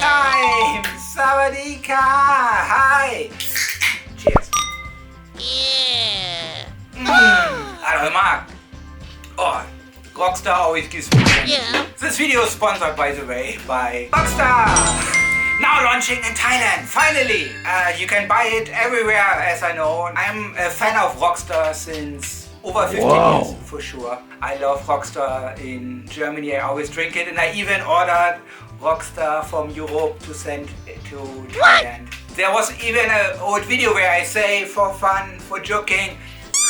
time สวัสดีค่ะ Hi Cheers อร่อยมาก Oh Rockstar always gives me This video is sponsored by the way by Rockstar Now launching in Thailand finally you can buy it everywhere as I know I'm a fan of Rockstar since over 15 years for sure I love Rockstar in Germany I always drink it and I even ordered Rockstar from Europe to send it to Thailand There was even an old video where I say for fun for joking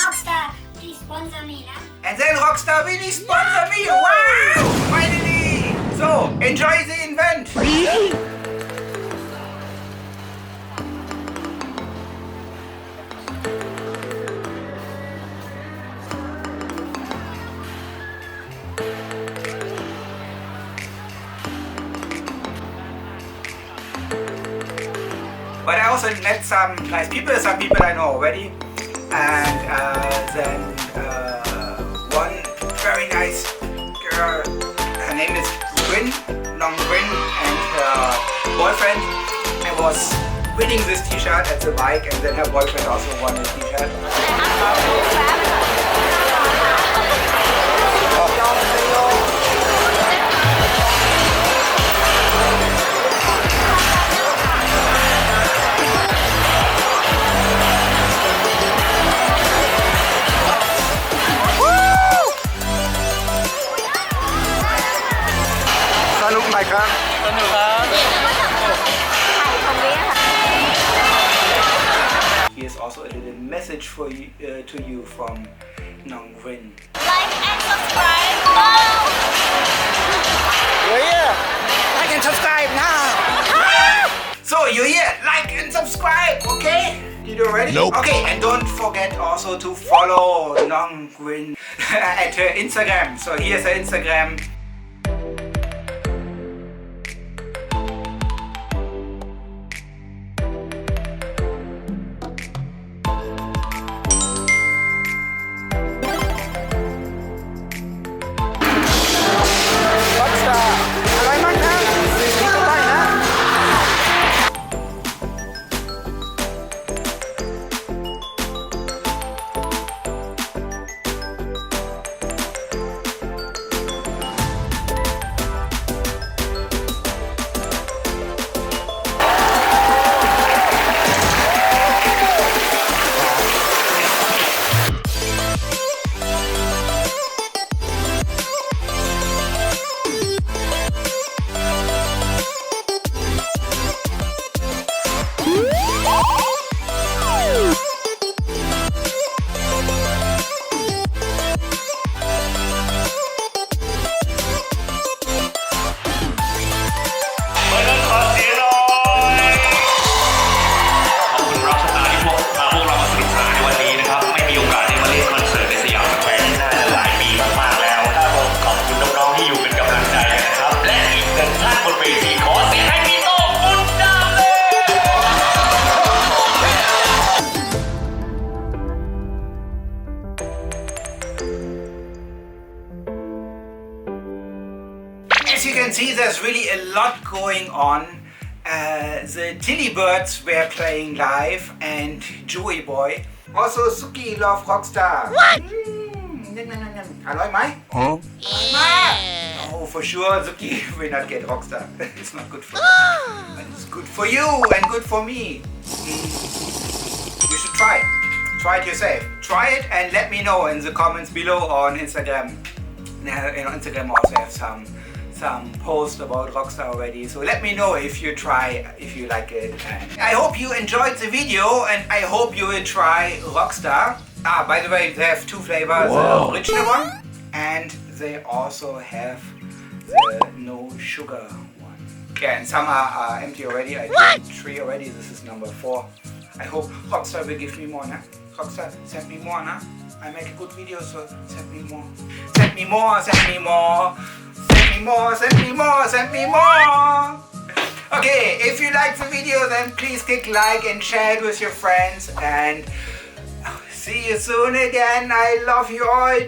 Rockstar please sponsor meนะ And then Rockstar really sponsor me Wow finally So enjoy the event But I also met some nice people, some people I know already. And then one very nice girl, her name is Win, Nong Win, and her boyfriend was winning this t-shirt at the bike and then her boyfriend also won the t-shirt. Here's also a little message for you, to you from Nong Win. Like and subscribe Like and subscribe now! So you're here, like and subscribe, okay? You do already? Nope. Okay, and don't forget also to follow Nong Win at her Instagram. So here's her Instagram. As you can see, there's really a lot going on. The Tilly Birds were playing live and JoeyBoy. Also, Suki love Rockstar. I like my. Huh? Oh, for sure, Suki will not get Rockstar. It's not good for her. But it's good for you and good for me. You should try it. Try it yourself. Try it and let me know in the comments below on Instagram. Now, on Instagram I also have some posts about Rockstar already. So let me know if you try, if you like it. And I hope you enjoyed the video and I hope you will try Rockstar. By the way, they have two flavors, the original one and they also have the no sugar one. Okay, and some are empty already. I did 3 already. This is number 4. I hope Rockstar will give me more, nah? Rockstar, send me more, nah? I make a good video, so send me more. Send me more, send me more. Send me more, send me more, send me more. Okay, if you like the video, then please click like and share it with your friends. And see you soon again. I love you all.